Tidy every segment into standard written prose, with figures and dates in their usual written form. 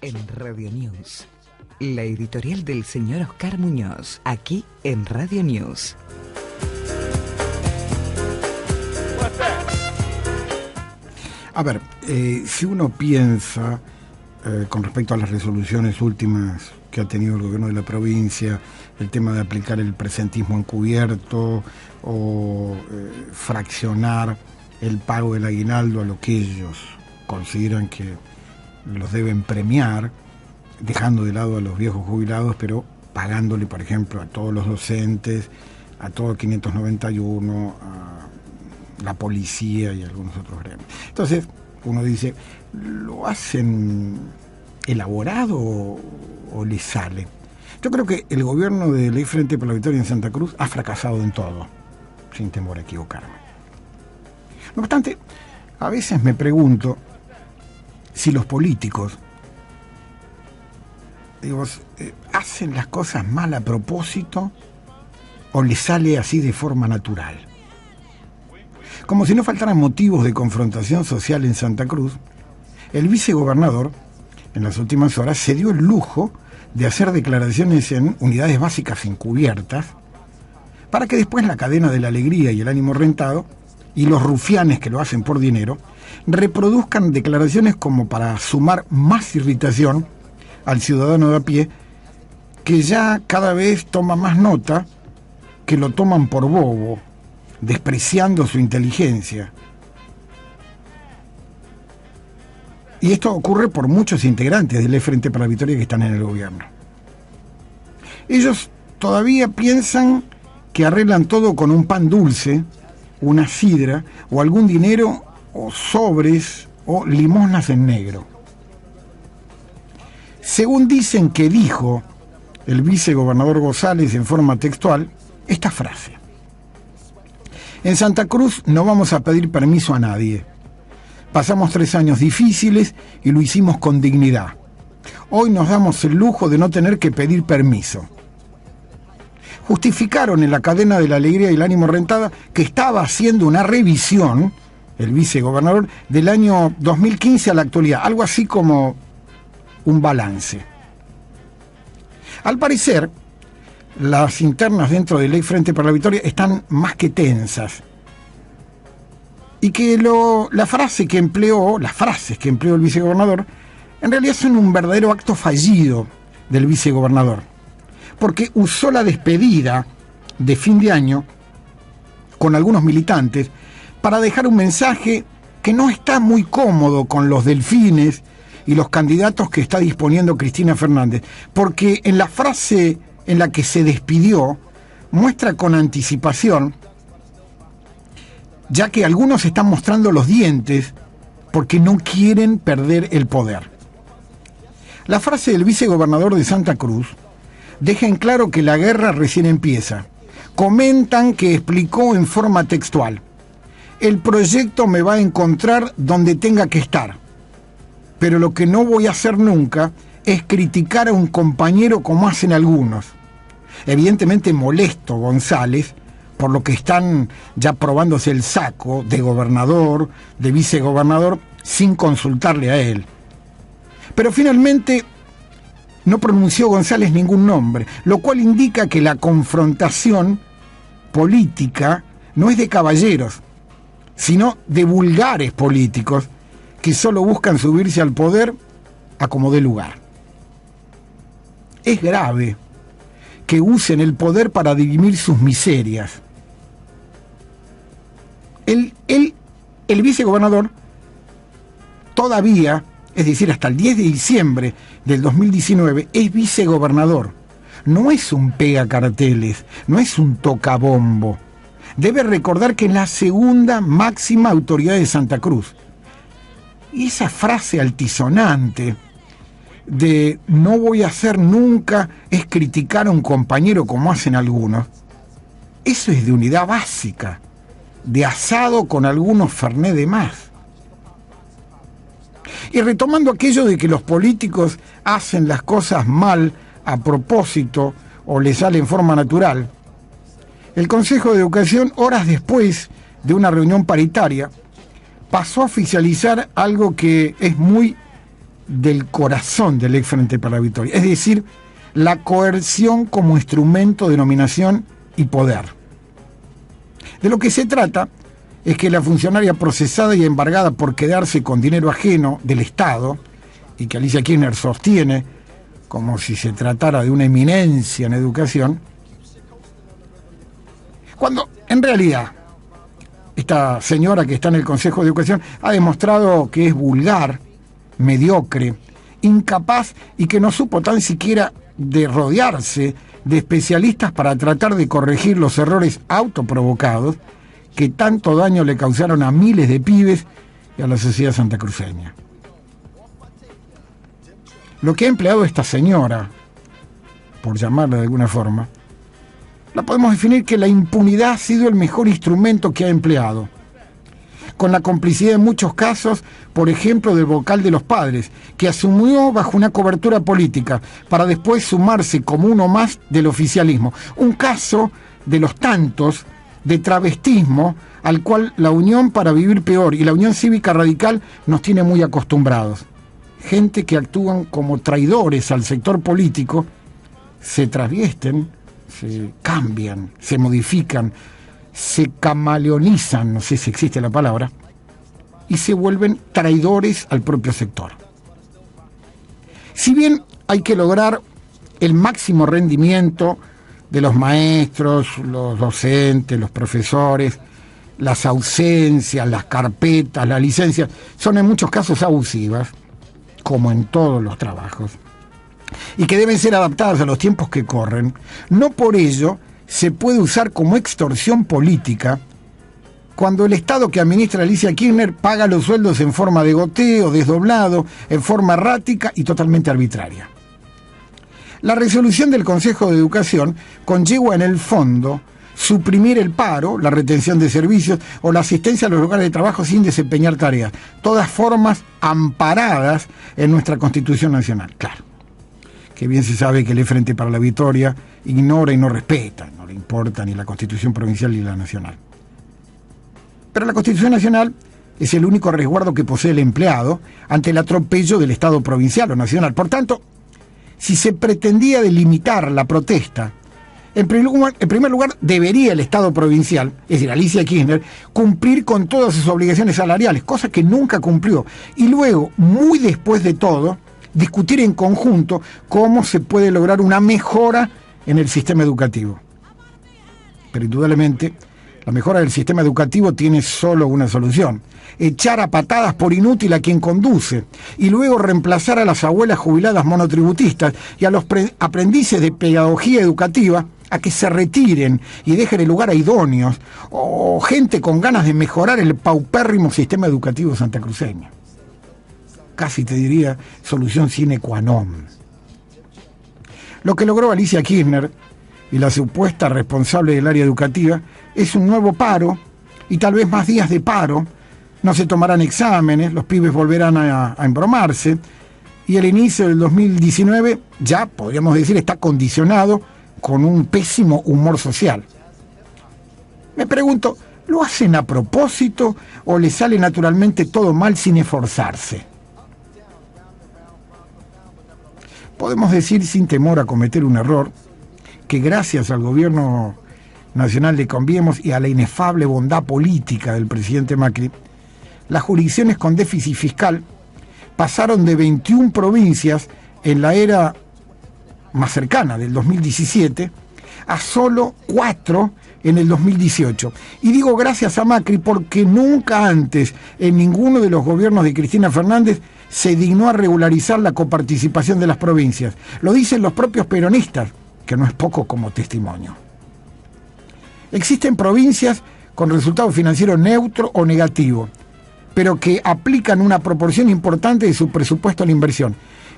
En Radio News, la editorial del señor Oscar Muñoz, aquí en Radio News. A ver, si uno piensa con respecto a las resoluciones últimas que ha tenido el gobierno de la provincia, el tema de aplicar el presentismo encubierto o fraccionar el pago del aguinaldo a lo que ellos consideran que los deben premiar, dejando de lado a los viejos jubilados, pero pagándole, por ejemplo, a todos los docentes, a todo el 591, a la policía y a algunos otros gremios. Entonces, uno dice, ¿lo hacen elaborado o les sale? Yo creo que el gobierno de Ley Frente para la Victoria en Santa Cruz ha fracasado en todo, sin temor a equivocarme. No obstante, a veces me pregunto si los políticos, hacen las cosas mal a propósito o les sale así de forma natural. Como si no faltaran motivos de confrontación social en Santa Cruz, el vicegobernador, en las últimas horas, se dio el lujo de hacer declaraciones en unidades básicas encubiertas para que después la cadena de la alegría y el ánimo rentado y los rufianes que lo hacen por dinero reproduzcan declaraciones como para sumar más irritación al ciudadano de a pie, que ya cada vez toma más nota que lo toman por bobo, despreciando su inteligencia. Y esto ocurre por muchos integrantes del Frente para la Victoria que están en el gobierno. Ellos todavía piensan que arreglan todo con un pan dulce, una sidra o algún dinero o sobres o limosnas en negro. Según dicen que dijo el vicegobernador González en forma textual, esta frase: en Santa Cruz no vamos a pedir permiso a nadie. Pasamos 3 años difíciles y lo hicimos con dignidad. Hoy nos damos el lujo de no tener que pedir permiso. Justificaron en la cadena de la alegría y el ánimo rentada que estaba haciendo una revisión, el vicegobernador, del año 2015 a la actualidad, algo así como un balance. Al parecer, las internas dentro de Ley Frente para la Victoria están más que tensas. Y que las frases que empleó el vicegobernador en realidad son un verdadero acto fallido del vicegobernador, porque usó la despedida de fin de año con algunos militantes para dejar un mensaje que no está muy cómodo con los delfines y los candidatos que está disponiendo Cristina Fernández, porque en la frase en la que se despidió muestra con anticipación, ya que algunos están mostrando los dientes porque no quieren perder el poder. La frase del vicegobernador de Santa Cruz deja en claro que la guerra recién empieza. Comentan que explicó en forma textual: el proyecto me va a encontrar donde tenga que estar, pero lo que no voy a hacer nunca es criticar a un compañero como hacen algunos. Evidentemente molesto González, por lo que están ya probándose el saco de gobernador, de vicegobernador, sin consultarle a él. Pero finalmente no pronunció González ningún nombre, lo cual indica que la confrontación política no es de caballeros, sino de vulgares políticos que solo buscan subirse al poder a como dé lugar. Es grave que usen el poder para dirimir sus miserias. El vicegobernador todavía, es decir, hasta el 10 de diciembre del 2019, es vicegobernador. No es un pegacarteles, no es un tocabombo. Debe recordar que es la segunda máxima autoridad de Santa Cruz. Y esa frase altisonante de no voy a hacer nunca es criticar a un compañero como hacen algunos, eso es de unidad básica, de asado con algunos fernet de más. Y retomando aquello de que los políticos hacen las cosas mal a propósito o les sale en forma natural, el Consejo de Educación, horas después de una reunión paritaria, pasó a oficializar algo que es muy del corazón del ex Frente para la Victoria, es decir, la coerción como instrumento de dominación y poder. De lo que se trata es que la funcionaria procesada y embargada por quedarse con dinero ajeno del Estado, y que Alicia Kirchner sostiene como si se tratara de una eminencia en educación, cuando en realidad esta señora que está en el Consejo de Educación ha demostrado que es vulgar, mediocre, incapaz y que no supo tan siquiera de rodearse de especialistas para tratar de corregir los errores autoprovocados que tanto daño le causaron a miles de pibes y a la sociedad santacruceña. Lo que ha empleado esta señora, por llamarla de alguna forma, la podemos definir que la impunidad ha sido el mejor instrumento que ha empleado, con la complicidad en muchos casos, por ejemplo, del vocal de los padres, que asumió bajo una cobertura política para después sumarse como uno más del oficialismo. Un caso de los tantos de travestismo al cual la Unión para Vivir Peor y la Unión Cívica Radical nos tiene muy acostumbrados. Gente que actúan como traidores al sector político, se traviesten, se cambian, se modifican, se camaleonizan, no sé si existe la palabra, y se vuelven traidores al propio sector. Si bien hay que lograr el máximo rendimiento de los maestros, los docentes, los profesores, las ausencias, las carpetas, las licencias, son en muchos casos abusivas, como en todos los trabajos, y que deben ser adaptadas a los tiempos que corren, no por ello se puede usar como extorsión política cuando el Estado que administra Alicia Kirchner paga los sueldos en forma de goteo, desdoblado, en forma errática y totalmente arbitraria. La resolución del Consejo de Educación conlleva en el fondo suprimir el paro, la retención de servicios o la asistencia a los lugares de trabajo sin desempeñar tareas, todas formas amparadas en nuestra Constitución Nacional. Claro, que bien se sabe que el Frente para la Victoria ignora y no respeta, no le importa ni la Constitución Provincial ni la Nacional. Pero la Constitución Nacional es el único resguardo que posee el empleado ante el atropello del Estado provincial o nacional. Por tanto, si se pretendía delimitar la protesta, en primer lugar debería el Estado provincial, es decir, Alicia Kirchner, cumplir con todas sus obligaciones salariales, cosa que nunca cumplió, y luego, muy después de todo, discutir en conjunto cómo se puede lograr una mejora en el sistema educativo. Pero indudablemente, la mejora del sistema educativo tiene solo una solución: echar a patadas por inútil a quien conduce y luego reemplazar a las abuelas jubiladas monotributistas y a los aprendices de pedagogía educativa a que se retiren y dejen el lugar a idóneos o gente con ganas de mejorar el paupérrimo sistema educativo santacruceño. Casi te diría solución sine qua non. Lo que logró Alicia Kirchner y la supuesta responsable del área educativa es un nuevo paro y tal vez más días de paro. No se tomarán exámenes, los pibes volverán a embromarse y el inicio del 2019 ya, podríamos decir, está condicionado con un pésimo humor social. Me pregunto, ¿lo hacen a propósito o les sale naturalmente todo mal sin esforzarse? Podemos decir sin temor a cometer un error que gracias al gobierno nacional de Cambiemos y a la inefable bondad política del presidente Macri, las jurisdicciones con déficit fiscal pasaron de 21 provincias en la era más cercana, del 2017, a solo 4 en el 2018. Y digo gracias a Macri porque nunca antes en ninguno de los gobiernos de Cristina Fernández se dignó a regularizar la coparticipación de las provincias. Lo dicen los propios peronistas, que no es poco como testimonio. Existen provincias con resultado financiero neutro o negativo, pero que aplican una proporción importante de su presupuesto a la inversión.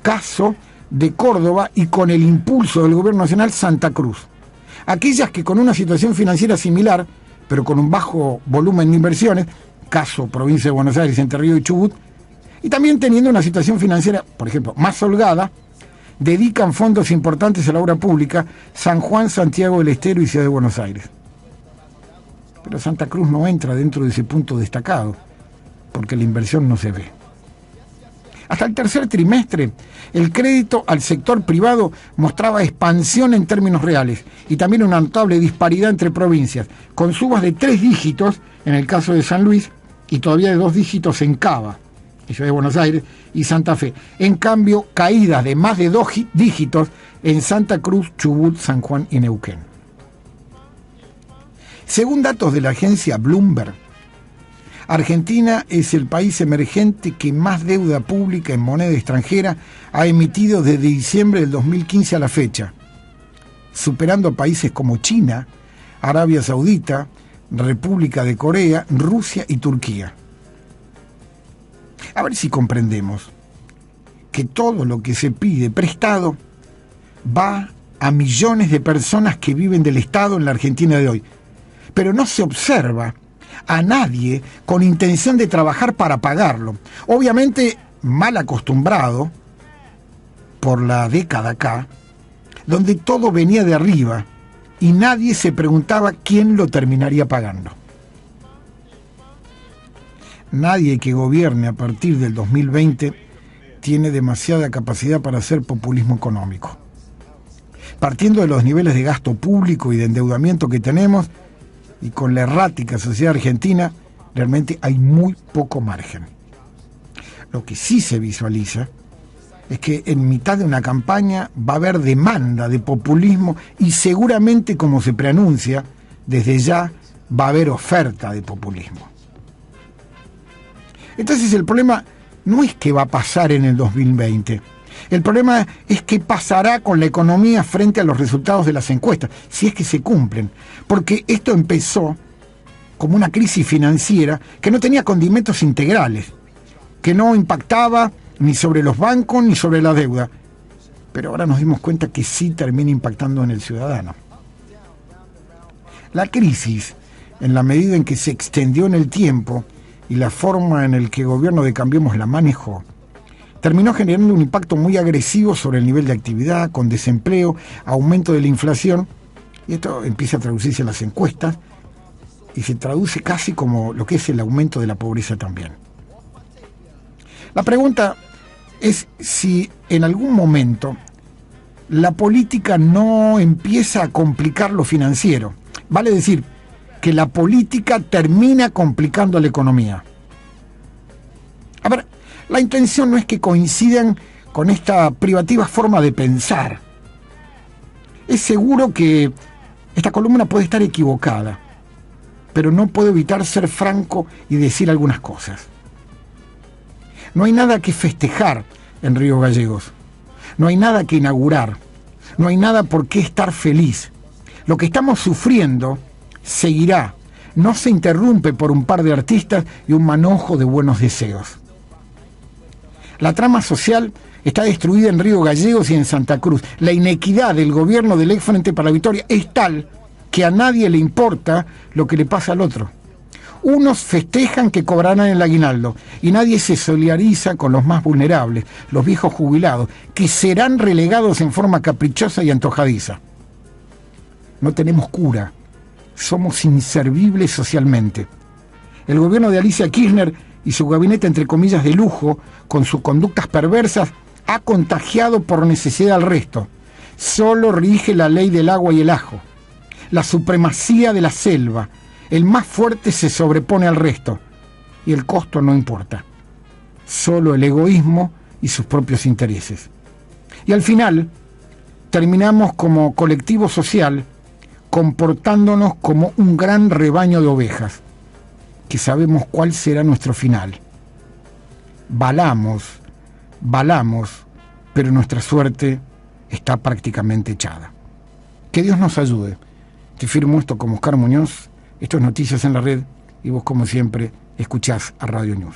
Caso de Córdoba y, con el impulso del gobierno nacional, Santa Cruz. Aquellas que con una situación financiera similar, pero con un bajo volumen de inversiones, caso provincia de Buenos Aires, Entre Ríos y Chubut, y también teniendo una situación financiera, por ejemplo, más holgada, dedican fondos importantes a la obra pública: San Juan, Santiago del Estero y Ciudad de Buenos Aires. Pero Santa Cruz no entra dentro de ese punto destacado. porque la inversión no se ve. Hasta el tercer trimestre, el crédito al sector privado mostraba expansión en términos reales y también una notable disparidad entre provincias, con subas de 3 dígitos en el caso de San Luis y todavía de 2 dígitos en Cava, Ciudad de Buenos Aires, y Santa Fe. En cambio, caídas de más de 2 dígitos en Santa Cruz, Chubut, San Juan y Neuquén. Según datos de la agencia Bloomberg, Argentina es el país emergente que más deuda pública en moneda extranjera ha emitido desde diciembre del 2015 a la fecha, superando a países como China, Arabia Saudita, República de Corea, Rusia y Turquía. A ver si comprendemos que todo lo que se pide prestado va a millones de personas que viven del Estado en la Argentina de hoy, pero no se observa a nadie con intención de trabajar para pagarlo. Obviamente mal acostumbrado por la década acá, donde todo venía de arriba y nadie se preguntaba quién lo terminaría pagando. Nadie que gobierne a partir del 2020 tiene demasiada capacidad para hacer populismo económico. Partiendo de los niveles de gasto público y de endeudamiento que tenemos, y con la errática sociedad argentina, realmente hay muy poco margen. Lo que sí se visualiza es que en mitad de una campaña va a haber demanda de populismo y seguramente, como se preanuncia, desde ya va a haber oferta de populismo. Entonces el problema no es qué va a pasar en el 2020. El problema es qué pasará con la economía frente a los resultados de las encuestas, si es que se cumplen. Porque esto empezó como una crisis financiera que no tenía condimentos integrales, que no impactaba ni sobre los bancos ni sobre la deuda. Pero ahora nos dimos cuenta que sí termina impactando en el ciudadano. La crisis, en la medida en que se extendió en el tiempo y la forma en la que el gobierno de Cambiemos la manejó, terminó generando un impacto muy agresivo sobre el nivel de actividad, con desempleo, aumento de la inflación, y esto empieza a traducirse en las encuestas, y se traduce casi como lo que es el aumento de la pobreza también. La pregunta es si en algún momento la política no empieza a complicar lo financiero. Vale decir, que la política termina complicando la economía. A ver, la intención no es que coincidan con esta privativa forma de pensar. Es seguro que esta columna puede estar equivocada, pero no puedo evitar ser franco y decir algunas cosas. No hay nada que festejar en Río Gallegos. No hay nada que inaugurar. No hay nada por qué estar feliz. Lo que estamos sufriendo seguirá. No se interrumpe por un par de artistas y un manojo de buenos deseos. La trama social está destruida en Río Gallegos y en Santa Cruz. La inequidad del gobierno del ex Frente para la Victoria es tal que a nadie le importa lo que le pasa al otro. Unos festejan que cobrarán el aguinaldo y nadie se solidariza con los más vulnerables, los viejos jubilados, que serán relegados en forma caprichosa y antojadiza. No tenemos cura, somos inservibles socialmente. El gobierno de Alicia Kirchner y su gabinete, entre comillas, de lujo, con sus conductas perversas, ha contagiado por necesidad al resto. Solo rige la ley del agua y el ajo, la supremacía de la selva. El más fuerte se sobrepone al resto y el costo no importa. Solo el egoísmo y sus propios intereses. Y al final terminamos como colectivo social comportándonos como un gran rebaño de ovejas, que sabemos cuál será nuestro final. Balamos, pero nuestra suerte está prácticamente echada. Que Dios nos ayude. Te firmo esto como Oscar Muñoz. Esto es Noticias en la Red y vos, como siempre, escuchás a Radio News.